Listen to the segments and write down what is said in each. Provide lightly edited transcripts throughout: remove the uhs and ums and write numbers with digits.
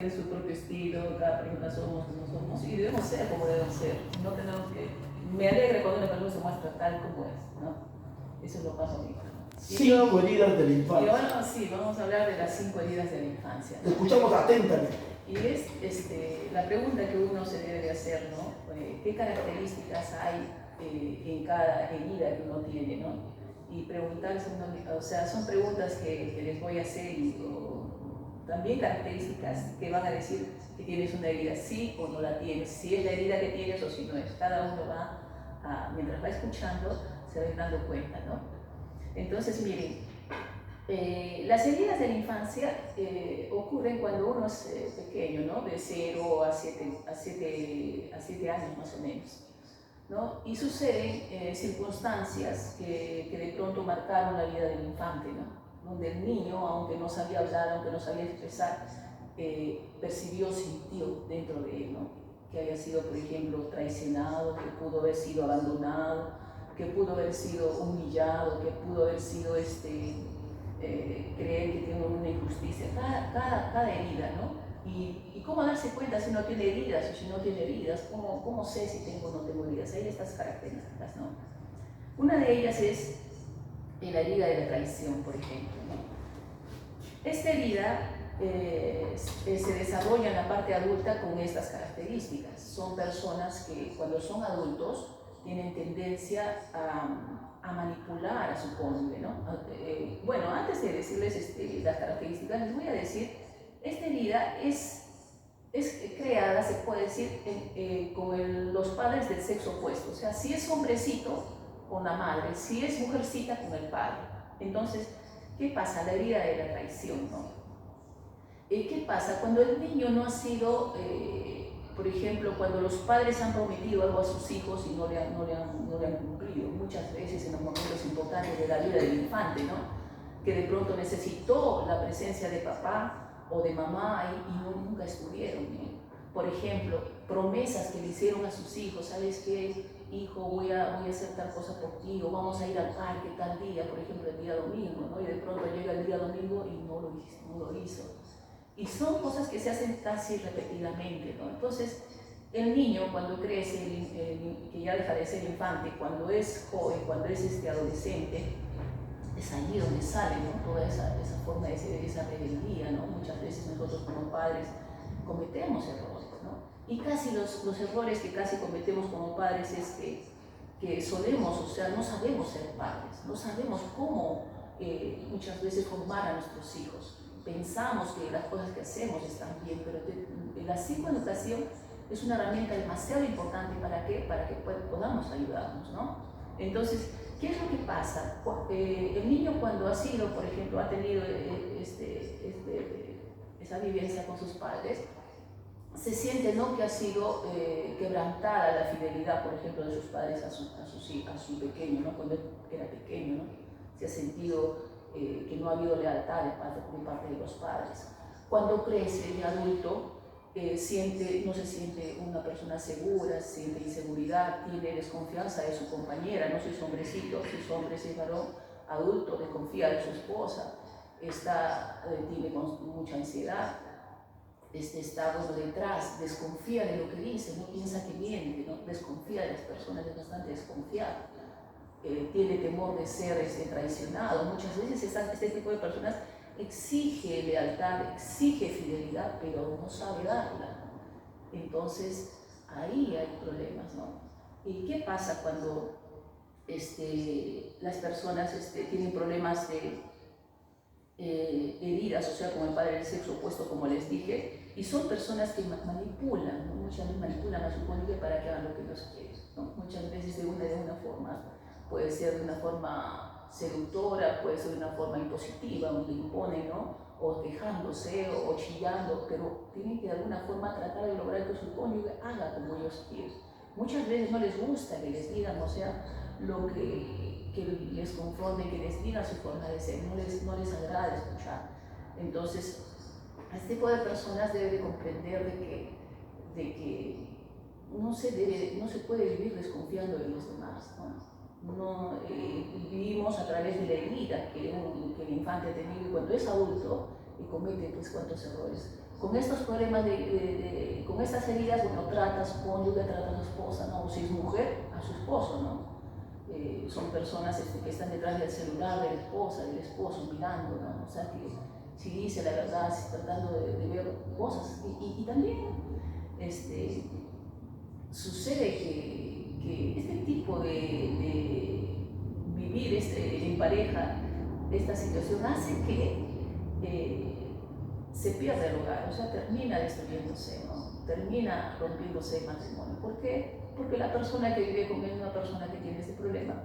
Tiene su propio estilo, cada persona somos como somos y debemos ser como debemos ser. No tenemos que. Me alegra cuando una persona se muestra tal como es, ¿no? Eso es lo más bonito. 5 heridas de la Y infancia. ahora sí, vamos a hablar de las 5 heridas de la infancia. Te escuchamos atentamente. Y es la pregunta que uno se debe de hacer, ¿no? ¿Qué características hay en cada herida que uno tiene, ¿no? Y preguntarse, o sea, son preguntas que les voy a hacer y también características que van a decir que tienes una herida, sí o no la tienes, si es la herida que tienes o si no es. Cada uno mientras va escuchando, se va dando cuenta, ¿no? Entonces, miren, las heridas de la infancia ocurren cuando uno es pequeño, ¿no? De 0 a 7 años más o menos, ¿no? Y suceden circunstancias que de pronto marcaron la vida del infante, ¿no? Donde el niño, aunque no sabía hablar, aunque no sabía expresar, percibió, sintió dentro de él, ¿no? Que había sido, por ejemplo, traicionado, que pudo haber sido abandonado, que pudo haber sido humillado, que pudo haber sido creer que tiene una injusticia, cada herida, ¿no? Y cómo darse cuenta si uno tiene heridas o si no tiene heridas, cómo sé si tengo o no tengo heridas. Hay estas características, ¿no? Una de ellas es la herida de la traición, por ejemplo, ¿no? Esta herida se desarrolla en la parte adulta con estas características. Son personas que cuando son adultos tienen tendencia a manipular a su cónyuge, ¿no? Bueno, antes de decirles las características, les voy a decir, esta herida es creada, se puede decir, con los padres del sexo opuesto. O sea, si es hombrecito, con la madre, si es mujercita, con el padre. Entonces, ¿qué pasa? La herida de la traición, ¿no? ¿Qué pasa? Cuando el niño no ha sido, por ejemplo, cuando los padres han prometido algo a sus hijos y no le han cumplido, muchas veces en los momentos importantes de la vida del infante, ¿no? Que de pronto necesitó la presencia de papá o de mamá y nunca estuvieron, ¿no? Por ejemplo, promesas que le hicieron a sus hijos, ¿sabes qué? Hijo, voy a hacer tal cosa por ti, o vamos a ir al parque tal día, por ejemplo, el día domingo, ¿no? Y de pronto llega el día domingo y no lo hizo. Y son cosas que se hacen casi repetidamente, ¿no? Entonces, el niño cuando crece, que ya deja de ser infante, cuando es joven, cuando es adolescente, es allí donde sale, ¿no? Toda esa forma de ser, esa rebeldía, ¿no? Muchas veces nosotros como padres cometemos errores, ¿no? Y casi los errores que casi cometemos como padres es que solemos, o sea, no sabemos ser padres, no sabemos cómo muchas veces formar a nuestros hijos. Pensamos que las cosas que hacemos están bien, pero la psicoeducación es una herramienta demasiado importante para que podamos ayudarnos, ¿no? Entonces, ¿qué es lo que pasa? El niño cuando ha sido, por ejemplo, ha tenido esa vivencia con sus padres, se siente, ¿no?, que ha sido quebrantada la fidelidad, por ejemplo, de sus padres a su pequeño, ¿no? Cuando era pequeño, ¿no? Se ha sentido que no ha habido lealtad de parte de los padres. Cuando crece de adulto, no se siente una persona segura, siente inseguridad, tiene desconfianza de su compañera, no si es hombrecito, si es hombre, si es varón, adulto, desconfía de su esposa, tiene mucha ansiedad, está detrás, desconfía de lo que dice, no piensa que miente, ¿no? Desconfía de las personas, es bastante desconfiado. Tiene temor de ser traicionado. Muchas veces este tipo de personas exige lealtad, exige fidelidad, pero no sabe darla. Entonces, ahí hay problemas, ¿no? ¿Y qué pasa cuando las personas tienen problemas de heridas, o sea, como el padre del sexo opuesto, como les dije, y son personas que manipulan, ¿no? Muchas veces manipulan a su cónyuge para que hagan lo que ellos quieren, ¿no? Muchas veces de una forma, puede ser de una forma seductora, puede ser de una forma impositiva, donde imponen, ¿no? O quejándose o chillando, pero tienen que de alguna forma tratar de lograr que su cónyuge haga como ellos quieren. Muchas veces no les gusta que les digan, o sea, lo que les confunde, que les diga su forma de ser, no les agrada escuchar. Entonces, este tipo de personas debe de comprender de que no se puede vivir desconfiando de los demás, ¿no? Vivimos a través de la herida que el infante ha tenido, y cuando es adulto y comete pues cuantos errores con estos problemas, con estas heridas, bueno, trata a su cónyuge, trata a su esposa, ¿no? O si es mujer, a su esposo, ¿no? Son personas que están detrás del celular de la esposa, del esposo, mirando, ¿no? O sea, que si dice la verdad, si tratando de ver cosas. Y también sucede que este tipo de vivir en pareja, esta situación hace que se pierda el hogar, o sea, termina destruyéndose, ¿no? Termina rompiéndose el matrimonio. ¿Por qué? Porque la persona que vive con él es una persona que tiene este problema.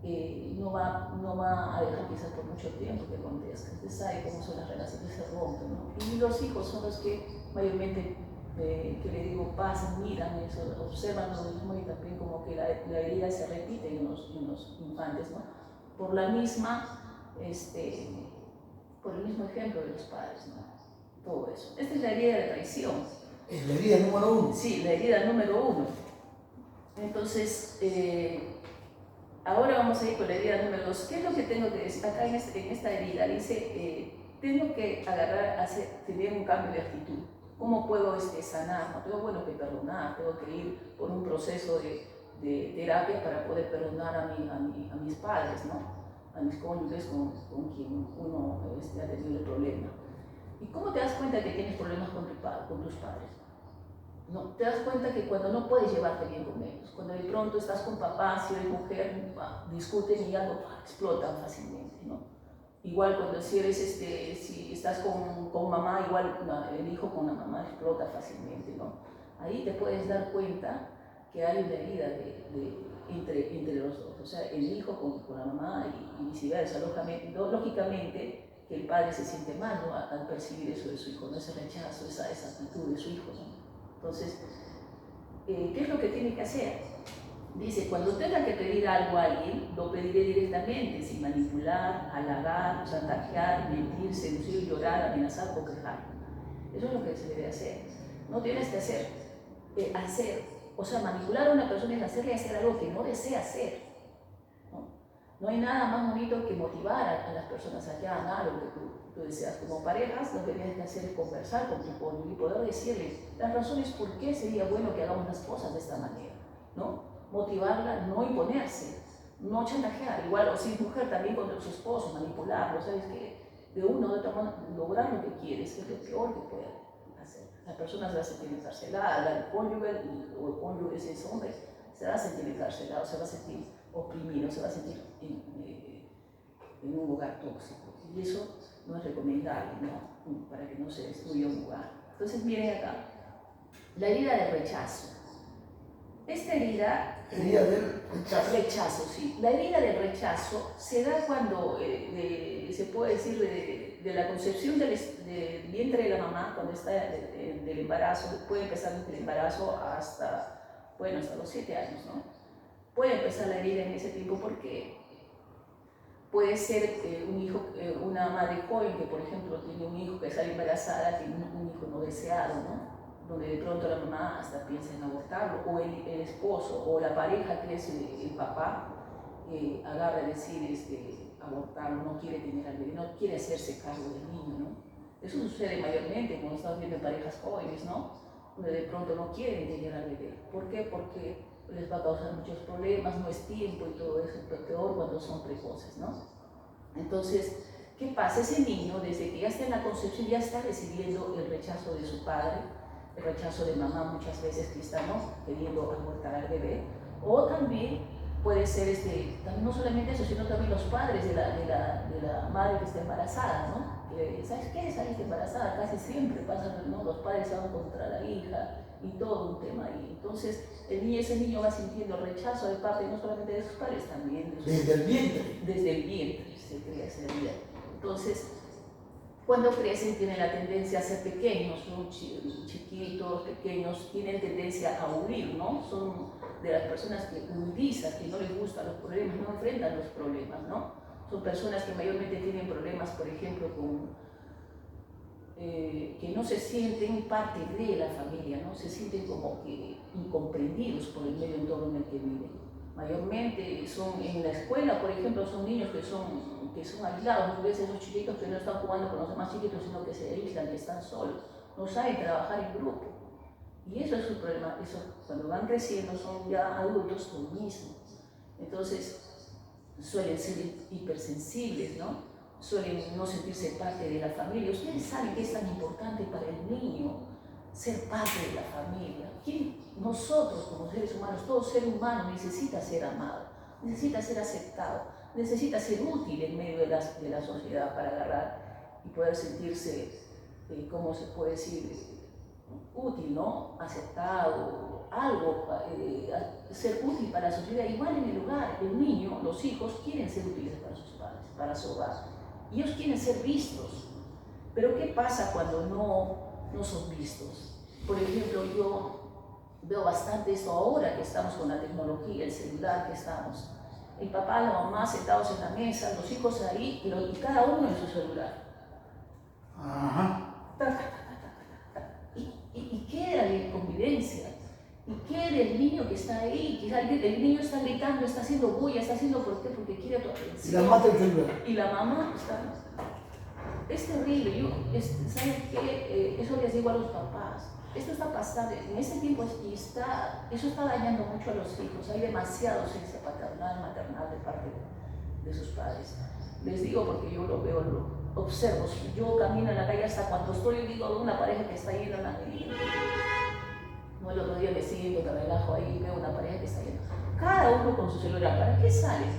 No va a dejar quizás por mucho tiempo que acontezca. Usted sabe cómo son las relaciones, se rompen, ¿no? Y los hijos son los que mayormente, que le digo, pasan, miran eso, observan lo mismo y también como que la herida se repite en los infantes, ¿no? Por la misma, por el mismo ejemplo de los padres, ¿no? Todo eso. Esta es la herida de traición. Es la herida número 1. Sí, la herida número 1. Entonces, ahora vamos a ir con la herida número 2. ¿Qué es lo que tengo que decir? Acá en esta herida dice, tengo que tener un cambio de actitud. ¿Cómo puedo sanar? No tengo que perdonar, tengo que ir por un proceso de terapia para poder perdonar a mis padres, ¿no? A mis cónyuges con quien uno ha tenido el problema. ¿Y cómo te das cuenta que tienes problemas con tus padres? No, te das cuenta que cuando no puedes llevarte bien con ellos, cuando de pronto estás con papá, si eres mujer, discuten y algo explotan fácilmente, ¿no? Igual cuando si estás con mamá, igual el hijo con la mamá explota fácilmente, ¿no? Ahí te puedes dar cuenta que hay una herida entre los dos, o sea, el hijo con la mamá y viceversa. Lógicamente que el padre se siente mal, ¿no? Al percibir eso de su hijo, ¿no? Ese rechazo, esa actitud de su hijo, ¿no? Entonces, ¿qué es lo que tiene que hacer? Dice, cuando tenga que pedir algo a alguien, lo pediré directamente, sin manipular, halagar, chantajear, mentir, seducir, llorar, amenazar o quejar. Eso es lo que se debe hacer. No tienes que hacer. O sea, manipular a una persona es hacerle hacer algo que no desea hacer. No hay nada más bonito que motivar a las personas a que hagan algo que tú deseas. Como parejas, lo que tienes que hacer es conversar con tu cónyuge y poder decirle las razones por qué sería bueno que hagamos las cosas de esta manera, ¿no? Motivarla, no imponerse, no chantajear. Igual, o si es mujer, también con su esposo, manipularlo, ¿sabes? Que de uno de otra manera lograr lo que quieres, es lo peor que puede hacer. La persona se va a sentir encarcelada, el cónyuge o el cónyuge, si es hombre, se va a sentir encarcelado, se va a sentir oprimido, se va a sentir en un lugar tóxico. Y eso no es recomendable, ¿no? Para que no se destruya un lugar. Entonces, miren acá, la herida del rechazo. Esta herida del rechazo. Rechazo, sí. La herida del rechazo se da cuando, se puede decir, de la concepción del vientre de la mamá, cuando está del embarazo, puede empezar desde el embarazo hasta los 7 años, ¿no? Puede empezar la herida en ese tiempo porque puede ser una madre joven que, por ejemplo, tiene un hijo que sale embarazada, tiene un hijo no deseado, ¿no? Donde de pronto la mamá hasta piensa en abortarlo, o el esposo o la pareja que es el papá agarra a decir abortarlo, no quiere tener al bebé, no quiere hacerse cargo del niño, ¿no? Eso sucede mayormente cuando estamos viendo parejas jóvenes, ¿no? Donde de pronto no quieren tener al bebé. ¿Por qué? Porque les va a causar muchos problemas, no es tiempo y todo eso, pero peor cuando son precoces, ¿no? Entonces, ¿qué pasa? Ese niño, desde que ya está en la concepción, ya está recibiendo el rechazo de su padre, el rechazo de mamá muchas veces que está, ¿no?, queriendo abortar al bebé, o también puede ser, no solamente eso, sino también los padres de la madre que está embarazada, ¿no? Que, ¿sabes qué? Saliste embarazada, casi siempre pasa, ¿no? Los padres van contra la hija y todo un tema ahí. Entonces, ese niño va sintiendo rechazo de parte no solamente de sus padres, también de desde el vientre. Desde el vientre se crea esa herida. Entonces, cuando crecen tienen la tendencia a ser pequeños, son chiquitos, pequeños, tienen tendencia a huir, ¿no? Son de las personas que huidizan, que no les gustan los problemas, no enfrentan los problemas, ¿no? Son personas que mayormente tienen problemas, por ejemplo, que no se sienten parte de la familia, ¿no? Se sienten como que incomprendidos por el medio entorno en el que viven. Mayormente son en la escuela, por ejemplo, son niños que son aislados, a veces esos chiquitos que no están jugando con los demás chiquitos, sino que se aíslan, que están solos. no saben trabajar en grupo. Y eso es un problema, eso cuando van creciendo son ya adultos lo mismo. Entonces suelen ser hipersensibles, ¿no? Suelen no sentirse parte de la familia. Ustedes saben que es tan importante para el niño ser parte de la familia. Nosotros como seres humanos, todo ser humano necesita ser amado, necesita ser aceptado, necesita ser útil en medio de la sociedad para agarrar y poder sentirse, ¿cómo se puede decir? Útil, ¿no? Aceptado, algo, ser útil para la sociedad. Igual en el hogar, el niño, los hijos quieren ser útiles para sus padres, para su hogar. Y ellos quieren ser vistos. Pero ¿qué pasa cuando no son vistos? Por ejemplo, yo veo bastante esto ahora que estamos con la tecnología, el celular que estamos. El papá, la mamá sentados en la mesa, los hijos ahí y cada uno en su celular. Ajá. ¿Y qué era la convivencia? ¿Y qué era el niño que está ahí? El niño está gritando, está haciendo bulla, está haciendo ¿por qué? Porque quiere tu atención. Y la mamá está en el celular. Y la mamá está... Es terrible. ¿Saben qué? Eso les digo a los papás. Esto está pasando, en este tiempo eso está dañando mucho a los hijos. Hay demasiada ausencia paternal, maternal de parte de sus padres. Les digo porque yo lo veo, lo observo. Yo camino en la calle hasta cuando estoy, digo, de una pareja que está yendo a la avenida. No, el otro día me siento, me relajo ahí y veo una pareja que está yendo. Cada uno con su celular. ¿Para qué sales?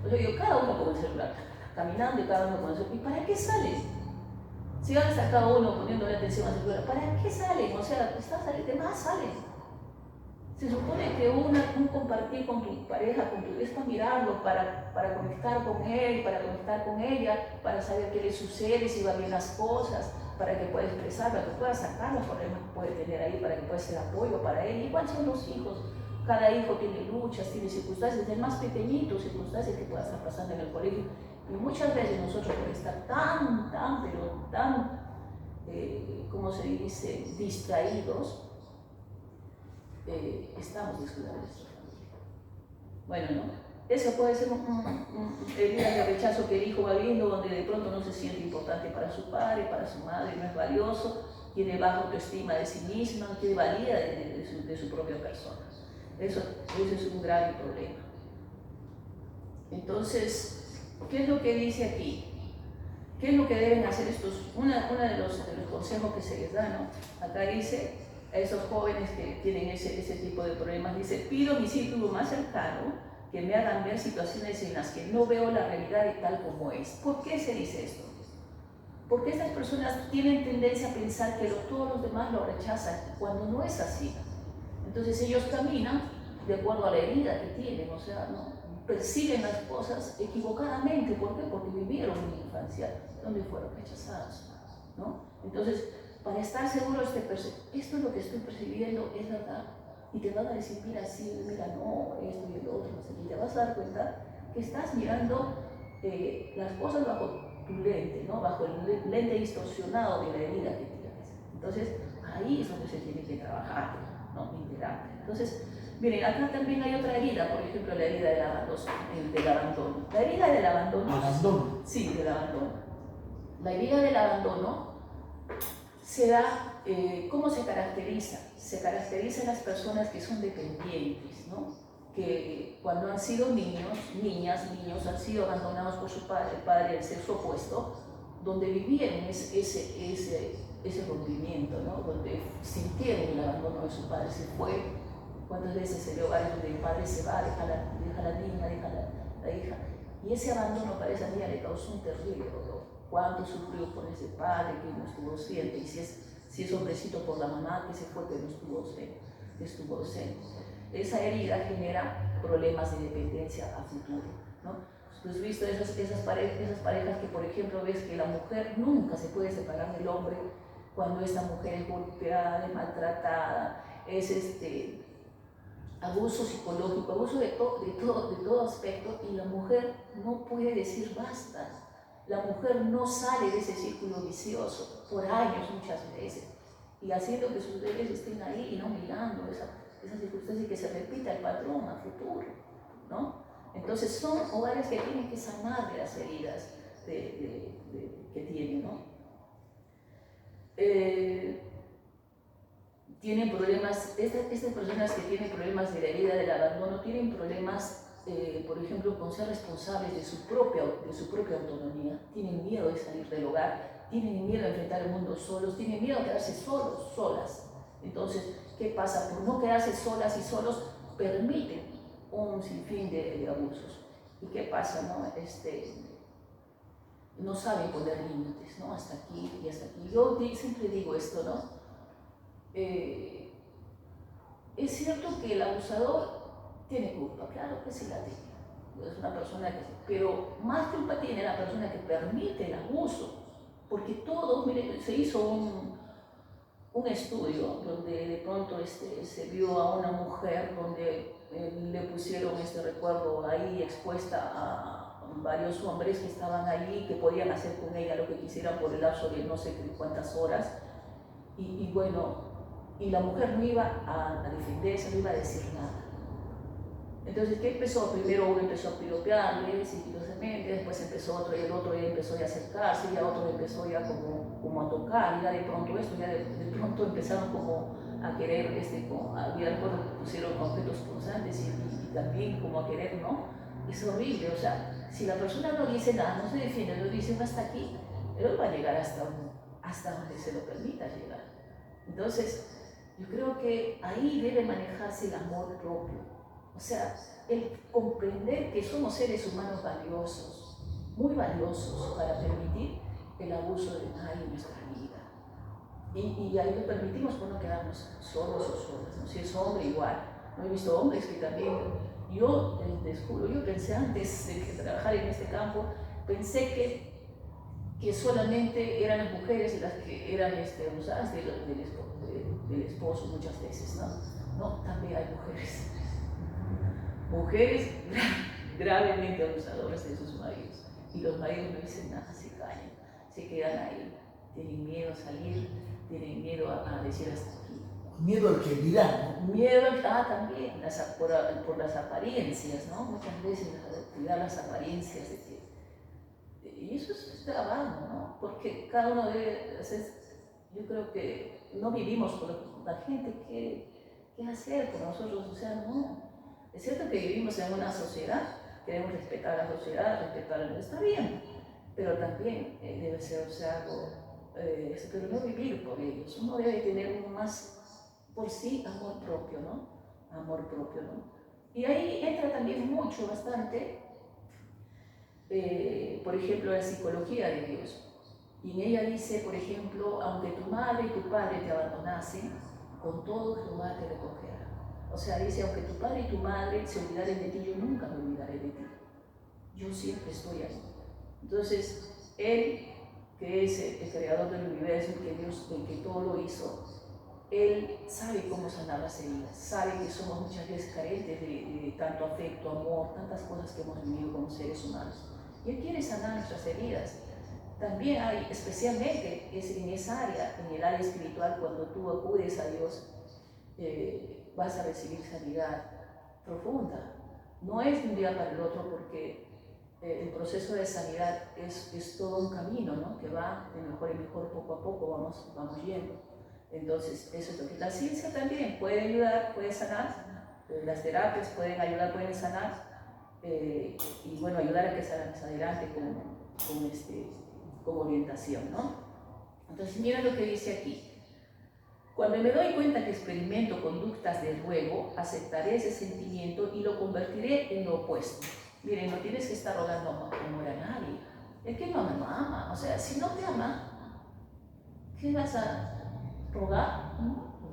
Yo digo, cada uno con el celular. Caminando y cada uno con el celular. ¿Y para qué sales? Si van a estar cada uno poniéndole atención al celular, ¿para qué salen? O sea, de más salen. Se supone que un compartir con tu pareja, es para mirarlo, para conectar con él, para conectar con ella, para saber qué le sucede, si va bien las cosas, para que pueda expresar, para que pueda sacar los problemas que puede tener ahí, para que pueda ser apoyo para él. Igual son los hijos. Cada hijo tiene luchas, tiene circunstancias, desde el más pequeñito, circunstancias que pueda estar pasando en el colegio. Y muchas veces nosotros por estar tan, ¿cómo se dice?, distraídos, estamos descuidando de nuestra familia. Bueno, ¿no? Eso puede ser heridas de rechazo que el hijo va viendo, donde de pronto no se siente importante para su padre, para su madre, no es valioso, tiene baja autoestima de sí misma, no tiene valía de su propia persona. Eso es un grave problema. Entonces, ¿qué es lo que dice aquí? ¿Qué es lo que deben hacer estos? Uno de los consejos que se les da, ¿no? Acá dice a esos jóvenes que tienen ese tipo de problemas, dice, pido a mi círculo más cercano que me hagan ver situaciones en las que no veo la realidad tal como es. ¿Por qué se dice esto? Porque estas personas tienen tendencia a pensar que todos los demás lo rechazan, cuando no es así. Entonces ellos caminan de acuerdo a la herida que tienen, o sea, ¿no? Perciben las cosas equivocadamente. ¿Por qué? Porque vivieron una infancia donde fueron rechazados, ¿no? Entonces, para estar seguro, esto es lo que estoy percibiendo, es verdad. Y te van a decir, mira, sí, mira, no, esto y el otro, no sé. Y te vas a dar cuenta que estás mirando las cosas bajo tu lente, ¿no? Bajo el lente distorsionado de la herida que tienes. Entonces, ahí es donde se tiene que trabajar, ¿no? Integrar. Entonces, miren, acá también hay otra herida, por ejemplo, la herida del abandono. La herida del abandono. ¿Abandono? Sí, del abandono. La herida del abandono se da, ¿cómo se caracteriza? Se caracteriza en las personas que son dependientes, ¿no? Que cuando han sido niños, han sido abandonados por su padre, el padre del sexo opuesto, donde vivieron ese rompimiento, ¿no? Donde sintieron el abandono de su padre, se fue. ¿Cuántas veces se ve hogares donde el padre se va, deja la niña, deja la hija? Y ese abandono para esa niña le causó un terrible dolor. ¿Cuánto sufrió por ese padre que no estuvo ausente? Y si es hombrecito por la mamá que se fue, que no estuvo ausente. Esa herida genera problemas de dependencia a futuro, ¿no? ¿Tú has visto esas parejas que, por ejemplo, ves que la mujer nunca se puede separar del hombre cuando esta mujer es golpeada, es maltratada, es abuso psicológico, abuso de todo aspecto, y la mujer no puede decir basta. La mujer no sale de ese círculo vicioso por años muchas veces, y haciendo que sus bebés estén ahí y no mirando esa circunstancia y que se repita el patrón a futuro, ¿no? Entonces son hogares que tienen que sanar de las heridas que tienen, ¿no? tienen problemas, estas personas que tienen problemas de la herida del abandono tienen problemas, por ejemplo, con ser responsables de su propia autonomía, tienen miedo de salir del hogar, tienen miedo de enfrentar el mundo solos, tienen miedo de quedarse solos, solas. Entonces, ¿qué pasa? Por no quedarse solas y solos, permiten un sinfín de abusos. ¿Y qué pasa? No saben poner límites, ¿no? Hasta aquí y hasta aquí. Yo siempre digo esto, ¿no? Es cierto que el abusador tiene culpa, claro que sí la tiene. Es una persona que... Pero más culpa tiene la persona que permite el abuso. Porque todos, mire, se hizo un estudio donde de pronto se vio a una mujer donde le pusieron recuerdo ahí expuesta a varios hombres que estaban allí, que podían hacer con ella lo que quisieran por el lapso de no sé cuántas horas. Y bueno, y la mujer no iba a defenderse, no iba a decir nada. Entonces, ¿qué empezó? Primero uno empezó a piropearle sigilosamente, después empezó otro y el otro ya empezó a acercarse, ya otro empezó ya como a tocar, y ya de pronto de pronto empezaron como a querer, había pusieron objetos punzantes y también como a querer, ¿no? Es horrible, o sea, si la persona no dice nada, no se defiende, no dice hasta aquí, él va a llegar hasta donde se lo permita llegar. Entonces, yo creo que ahí debe manejarse el amor propio. O sea, el comprender que somos seres humanos valiosos, muy valiosos para permitir el abuso de nadie en nuestra vida. Y ahí lo permitimos por no quedarnos solos o solas, ¿no? Si es hombre, igual. No he visto hombres que también, yo les juro, yo pensé antes de trabajar en este campo, pensé que solamente eran las mujeres las que eran abusadas del esposo muchas veces, ¿no? No, también hay mujeres gravemente abusadoras de sus maridos, y los maridos no dicen nada, se callan, se quedan ahí, tienen miedo a salir, tienen miedo a decir hasta aquí. Miedo al que dirán, ¿no? Miedo también por las apariencias, ¿no? Muchas veces cuidar las apariencias de que... Y eso es trabajo, ¿no? Porque cada uno debe hacer... Yo creo que no vivimos por la gente, ¿qué hacer por nosotros? O sea, no. Es cierto que vivimos en una sociedad, queremos respetar a la sociedad, está bien, pero también debe ser, o sea, algo, pero no vivir por ellos. Uno debe tener más por sí amor propio, ¿no? Amor propio, ¿no? Y ahí entra también bastante, por ejemplo, la psicología de Dios. Y en ella dice, por ejemplo, aunque tu madre y tu padre te abandonasen, con todo Jehová te recogerá. O sea, dice, aunque tu padre y tu madre se olvidaren de ti, yo nunca me olvidaré de ti. Yo siempre estoy ahí. Entonces, Él, que es el creador del universo, el que todo lo hizo, Él sabe cómo sanar las heridas, sabe que somos muchas veces carentes de tanto afecto, amor, tantas cosas que hemos vivido como seres humanos. Y Él quiere sanar nuestras heridas. También hay, especialmente en esa área, en el área espiritual, cuando tú acudes a Dios, vas a recibir sanidad profunda. No es de un día para el otro, porque el proceso de sanidad es todo un camino, ¿no? Que va de mejor en mejor, poco a poco vamos yendo. Entonces, eso es lo que la ciencia también puede ayudar, puede sanar, las terapias pueden ayudar, pueden sanar, y bueno, ayudar a que salgas adelante con orientación, ¿no? Entonces, mira lo que dice aquí. Cuando me doy cuenta que experimento conductas de ruego, aceptaré ese sentimiento y lo convertiré en lo opuesto. Miren, no tienes que estar rogando amor a nadie. El que no ama, o sea, si no te ama, ¿qué vas a rogar?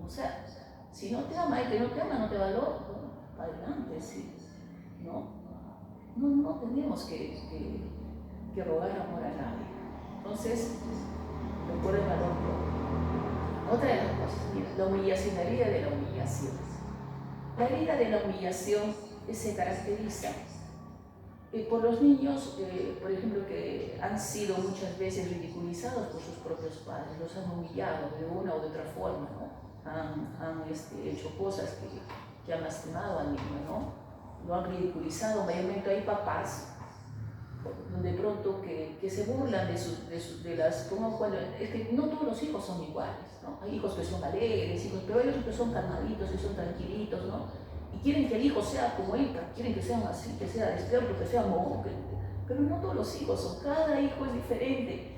O sea, si no te ama, el que no te ama no te valora, adelante, sí, ¿no? No tenemos que rogar amor a nadie. Entonces, recuerda el valor propio. Otra de las cosas, mira, la humillación, la herida de la humillación. La herida de la humillación se caracteriza por los niños, por ejemplo, que han sido muchas veces ridiculizados por sus propios padres, los han humillado de una o de otra forma, ¿no? Han hecho cosas que han lastimado al niño, ¿no? Lo han ridiculizado, mayormente hay papás de pronto que se burlan de las, como cuando, es que no todos los hijos son iguales, ¿no? Hay hijos que son alegres, hijos, pero hay otros que son calmaditos, que son tranquilitos, ¿no? Y quieren que el hijo sea como él, quieren que sea así, que sea despierto, que sea mono, pero no todos los hijos son, cada hijo es diferente.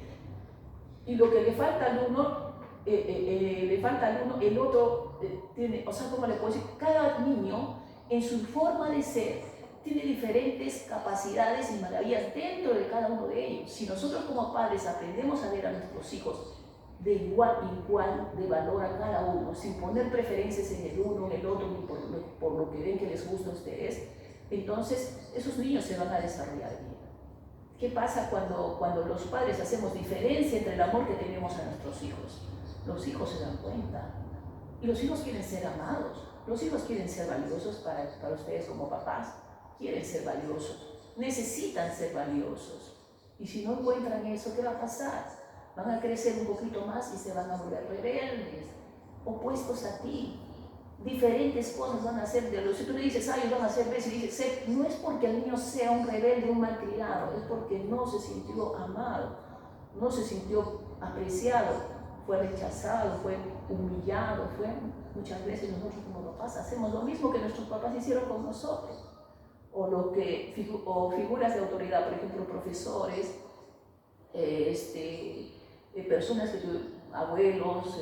Y lo que le falta al uno, el otro tiene, o sea, ¿cómo le puedo decir? Cada niño, en su forma de ser, tiene diferentes capacidades y maravillas dentro de cada uno de ellos. Si nosotros como padres aprendemos a ver a nuestros hijos de igual a igual, de valor a cada uno, sin poner preferencias en el uno, en el otro, ni por lo que ven que les gusta a ustedes, entonces esos niños se van a desarrollar bien. ¿Qué pasa cuando los padres hacemos diferencia entre el amor que tenemos a nuestros hijos? Los hijos se dan cuenta y los hijos quieren ser amados, los hijos quieren ser valiosos para ustedes como papás, quieren ser valiosos, necesitan ser valiosos. Y si no encuentran eso, ¿qué va a pasar? Van a crecer un poquito más y se van a volver rebeldes, opuestos a ti. Diferentes cosas van a hacer de los. Si tú le dices, ellos van a ser rebeldes, y dices, no es porque el niño sea un rebelde, un malcriado, es porque no se sintió amado, no se sintió apreciado, fue rechazado, fue humillado, muchas veces nosotros como papás hacemos lo mismo que nuestros papás hicieron con nosotros. O figuras de autoridad, por ejemplo, profesores, personas abuelos,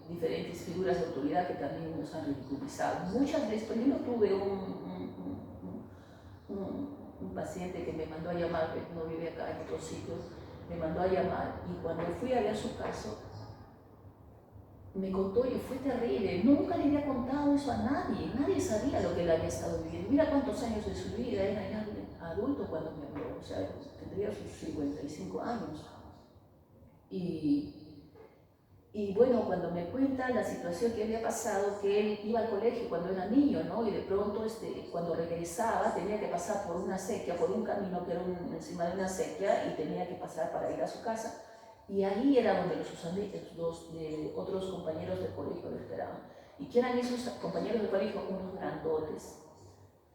diferentes figuras de autoridad que también nos han ridiculizado. Muchas veces, por ejemplo, tuve un paciente que me mandó a llamar, que no vive acá en otro sitio, me mandó a llamar y cuando fui a ver su caso, me contó y fue terrible. Nunca le había contado eso a nadie, nadie sabía lo que él había estado viviendo. Mira cuántos años de su vida, era ya adulto cuando me habló, o sea, tendría sus 55 años. Y bueno, cuando me cuenta la situación que había pasado, que él iba al colegio cuando era niño, ¿no? Y de pronto, cuando regresaba, tenía que pasar por una acequia, por un camino que era encima de una acequia, y tenía que pasar para ir a su casa. Y ahí era donde sus otros compañeros del colegio lo esperaban. ¿Y qué eran esos compañeros del colegio? Unos grandotes,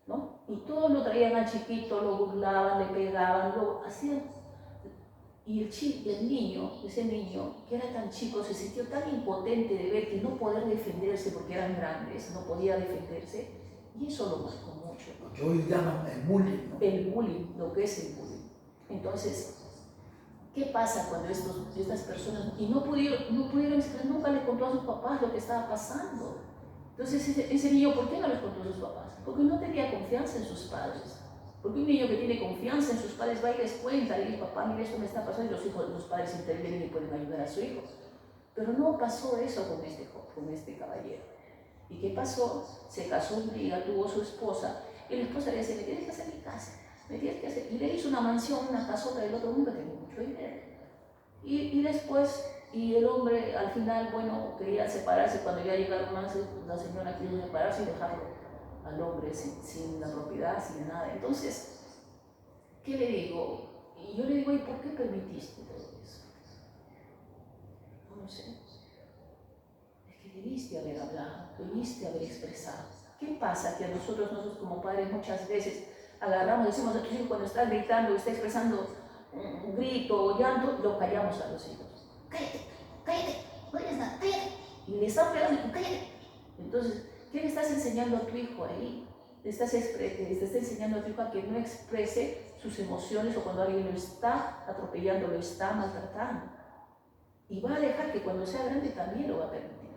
¿no? Y todos lo traían al chiquito, lo burlaban, le pegaban, lo hacían. Y el niño, ese niño, que era tan chico, se sintió tan impotente de ver que no poder defenderse porque eran grandes, no podía defenderse, y eso lo marcó mucho. Lo que hoy llaman el bullying, ¿no? El bullying, lo que es el bullying. Entonces, ¿qué pasa cuando estas personas, y no pudieron explicar, nunca le contó a sus papás lo que estaba pasando? Entonces, ese niño, ¿por qué no les contó a sus papás? Porque no tenía confianza en sus padres. Porque un niño que tiene confianza en sus padres va y les cuenta, le dice, papá, mira, esto me está pasando, y los padres intervienen y pueden ayudar a su hijo. Pero no pasó eso con este caballero. ¿Y qué pasó? Se casó un día, tuvo su esposa, y la esposa le dice, me tienes que hacer mi casa, me tienes que hacer. Y le hizo una mansión, una casota, del otro nunca tenía mucho dinero. Y después, y el hombre al final, bueno, quería separarse, cuando ya llegaron más, la señora quiso separarse y dejarlo al hombre sin la propiedad, sin nada. Entonces, ¿qué le digo? Y yo le digo, ¿y por qué permitiste todo eso? No lo sé. Es que debiste haber hablado, debiste haber expresado. ¿Qué pasa? Que nosotros como padres muchas veces agarramos, decimos a tus hijos cuando está gritando, está expresando un grito o llanto, lo callamos a los hijos. Cállate, cállate, no digas nada, cállate. Y le están pegando, cállate. Entonces, ¿qué le estás enseñando a tu hijo ahí? Le estás enseñando a tu hijo a que no exprese sus emociones o cuando alguien lo está atropellando, lo está maltratando. Y va a dejar que cuando sea grande también lo va a permitir.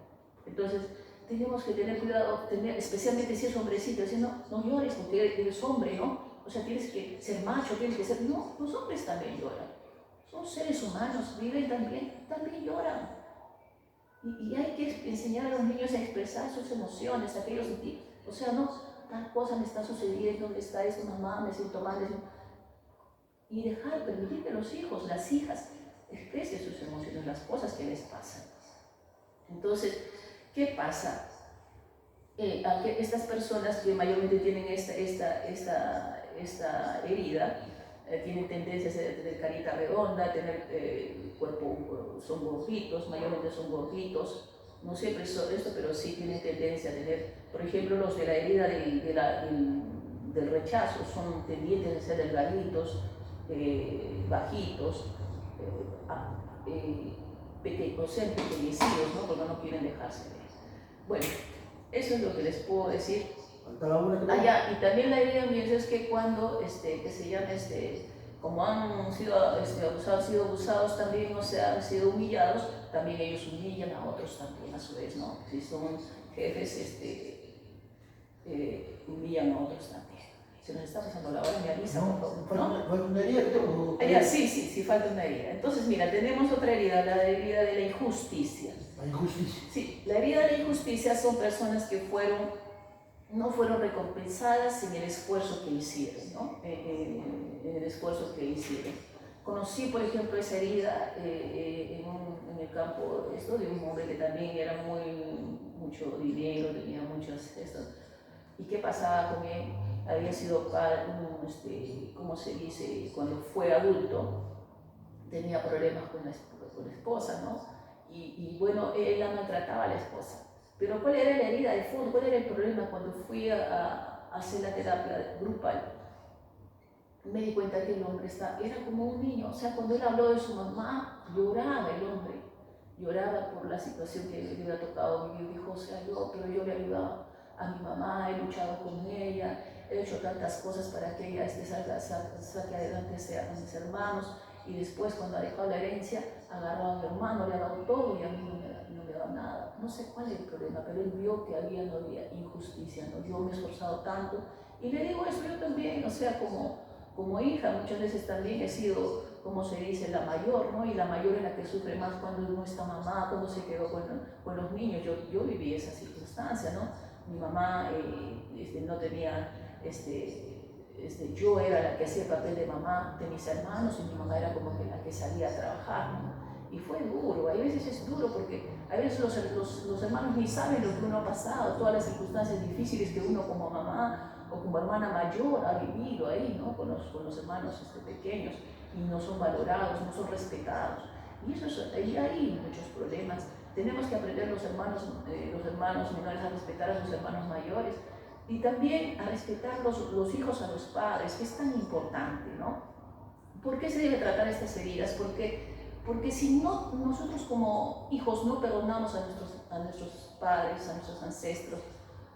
Entonces, tenemos que tener cuidado, especialmente si es hombrecito, diciendo, no llores porque eres hombre, ¿no? O sea, tienes que ser macho, tienes que ser... No, los hombres también lloran. Son seres humanos, viven también lloran. Y hay que enseñar a los niños a expresar sus emociones, aquellos sentidos. O sea, no, tal cosa me está sucediendo, me está esto, mamá, me siento mal. Y permitir que los hijos, las hijas, expresen sus emociones, las cosas que les pasan. Entonces, ¿qué pasa? Estas personas que mayormente tienen esta herida, tienen tendencias a tener carita redonda, a tener cuerpo, son gorditos, mayormente son gorditos, no siempre son esto, pero sí tienen tendencia a tener, por ejemplo, los de la herida del rechazo, son tendientes a ser delgaditos, bajitos, o ser pequeñecidos, ¿no? Porque no quieren dejarse ver. Bueno, eso es lo que les puedo decir. Ya, y también la idea mía es que cuando, que se llama, como han sido abusados también, o sea, han sido humillados, también ellos humillan a otros también a su vez, ¿no? Si son jefes, humillan a otros también. Se nos está pasando la hora, me avisa, por favor, ¿no? ¿Falta una herida? Sí, falta una herida. Entonces, mira, tenemos otra herida, la herida de la injusticia. La injusticia. Sí, la herida de la injusticia son personas que no fueron recompensadas en el esfuerzo que hicieron, ¿no? En el esfuerzo que hicieron. Conocí, por ejemplo, esa herida en el campo de un hombre que también era mucho dinero, tenía muchas ¿Y qué pasaba con él? Había sido padre, ¿cómo se dice? Cuando fue adulto, tenía problemas con la esposa, ¿no? Y bueno, él la maltrataba a la esposa. Pero ¿cuál era la herida de fondo? ¿Cuál era el problema? Cuando fui a hacer la terapia grupal, me di cuenta que el hombre era como un niño. O sea, cuando él habló de su mamá, lloraba el hombre. Lloraba por la situación que le había tocado vivir. Dijo, o sea, pero yo le ayudaba a mi mamá, he luchado con ella, he hecho tantas cosas para que ella saque adelante a mis hermanos. Y después, cuando ha dejado la herencia, agarró a mi hermano, le ha dado todo y a mí no me ha dado nada. No sé cuál es el problema, pero él vio que no había injusticia, ¿no? Yo me he esforzado tanto. Y le digo eso yo también, o sea, como hija, muchas veces también he sido, como se dice, la mayor, ¿no? Y la mayor es la que sufre más cuando no está mamá, cuando se quedó con los niños. Yo viví esa circunstancia, ¿no? Mi mamá no tenía, yo era la que hacía el papel de mamá de mis hermanos y mi mamá era como que la que salía a trabajar, ¿no? Y fue duro, a veces es duro porque a veces los hermanos ni saben lo que uno ha pasado, todas las circunstancias difíciles que uno como mamá o como hermana mayor ha vivido ahí, ¿no? Con los hermanos pequeños, y no son valorados, no son respetados. Y ahí hay muchos problemas. Tenemos que aprender los hermanos menores a respetar a sus hermanos mayores y también a respetar los hijos a los padres, que es tan importante, ¿no? ¿Por qué se debe tratar estas heridas? Porque si no, nosotros como hijos no perdonamos a nuestros padres, a nuestros ancestros,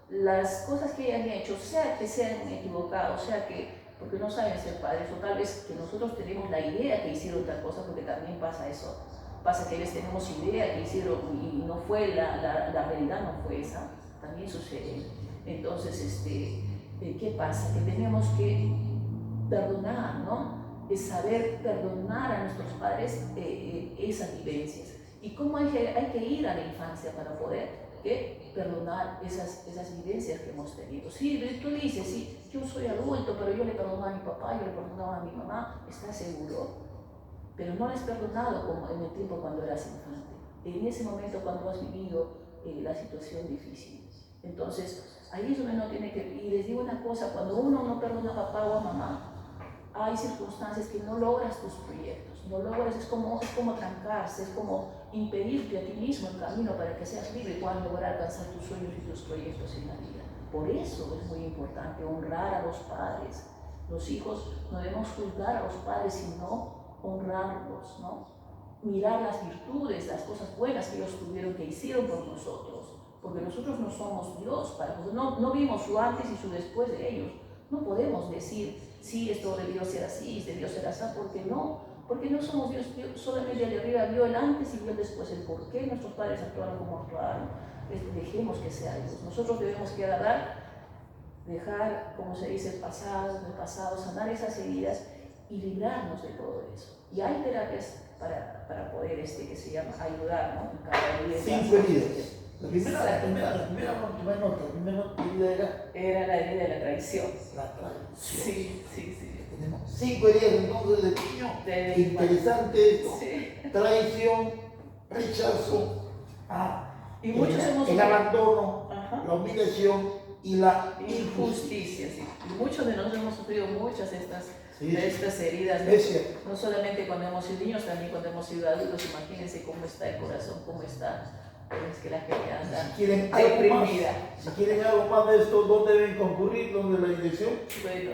las cosas que hayan hecho, sea que se hayan equivocado, sea que porque no saben ser padres, o tal vez que nosotros tenemos la idea que hicieron tal cosa, porque también pasa eso. Pasa que a veces tenemos idea que hicieron y no fue, la realidad no fue esa, también sucede. Entonces, ¿qué pasa? Que tenemos que perdonar, ¿no? Es saber perdonar a nuestros padres esas vivencias. ¿Y cómo hay que ir a la infancia para poder perdonar esas vivencias que hemos tenido? Sí, tú dices, sí, yo soy adulto, pero yo le perdonaba a mi papá, yo le perdonaba a mi mamá, ¿estás seguro? Pero no lo has perdonado como en el tiempo cuando eras infante, en ese momento cuando has vivido la situación difícil. Entonces, ahí es donde uno tiene que, y les digo una cosa, cuando uno no perdona a papá o a mamá, hay circunstancias que no logras tus proyectos, no logras, es como trancarse, es como impedirte a ti mismo el camino para que seas libre y puedas lograr alcanzar tus sueños y tus proyectos en la vida. Por eso es muy importante honrar a los padres. Los hijos no debemos juzgar a los padres, sino honrarlos, ¿no? Mirar las virtudes, las cosas buenas que ellos tuvieron, que hicieron por nosotros, porque nosotros no somos Dios, no vimos su antes y su después de ellos. No podemos decir, sí, esto debió ser así, debió ser así, porque no somos Dios. Solamente de arriba vio el antes y vio el después, el por qué nuestros padres actuaron como actuaron. Dejemos que sea Dios. Nosotros debemos que dejar, como se dice, el pasado, sanar esas heridas y librarnos de todo eso. Y hay terapias para poder, que se llama ayudar, ¿no? En cada herida. 5 heridas. La primera nota era la herida de la traición. La traición. Sí. Tenemos 5 heridas entonces de niño. Interesante esto. Sí. Traición, rechazo, y muchos el abandono, la humillación y la injusticia. Sí. Y muchos de nosotros hemos sufrido muchas de estas heridas, no solamente cuando hemos sido niños, también cuando hemos sido adultos. Imagínense cómo está el corazón, cómo está Es que la gente anda Si quieren algo deprimida. más, si quieren algo más de esto, ¿dónde deben concurrir? ¿Dónde la dirección? Bueno,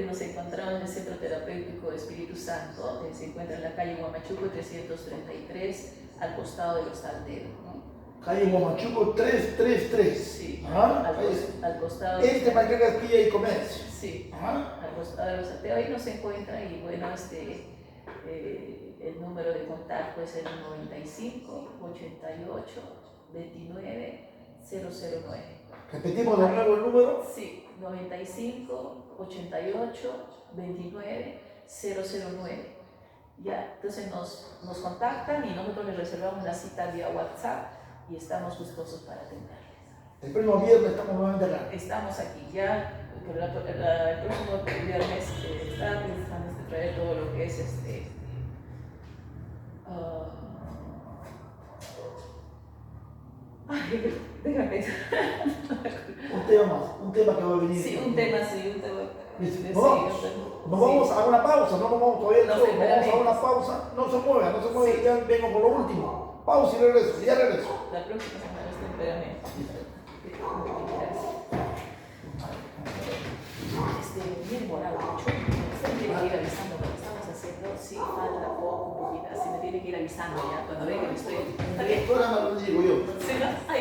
nos encontramos en el Centro Terapéutico Espíritu Santo, se encuentra en la calle Huamachuco 333, al costado del Hostal, ¿no? Calle Huamachuco 333. Sí, Ajá. al costado. Marqués Castilla y Comercio. Sí, ajá, al costado del Hostal. Ahí nos encuentra y bueno, el número de contacto es el 95 88 29 009. Repetimos de nuevo el número. Sí, 95 88 29 009. Ya, entonces nos contactan y nosotros les reservamos la cita vía WhatsApp y estamos gustosos para atenderles. El próximo viernes estamos nuevamente acá. Estamos aquí ya, pero el próximo viernes estaba pensando en traer todo lo que es ay, déjame pensar. un tema que va a venir. Sí, un tema, sí, un tema. Nos vamos a una pausa, no nos vamos todavía, no, nos vamos a una pausa, no se mueva, sí. Ya vengo con lo último. Pausa y regreso, ya regreso. La próxima semana está en pegamento. Bien morado, mucho. Se me tiene que ir avisando cuando estamos haciendo, sí, falta poco, poquita. Se me tiene que ir avisando ya, cuando ve que me estoy. Ahora me lo digo yo. ¿Sí, no?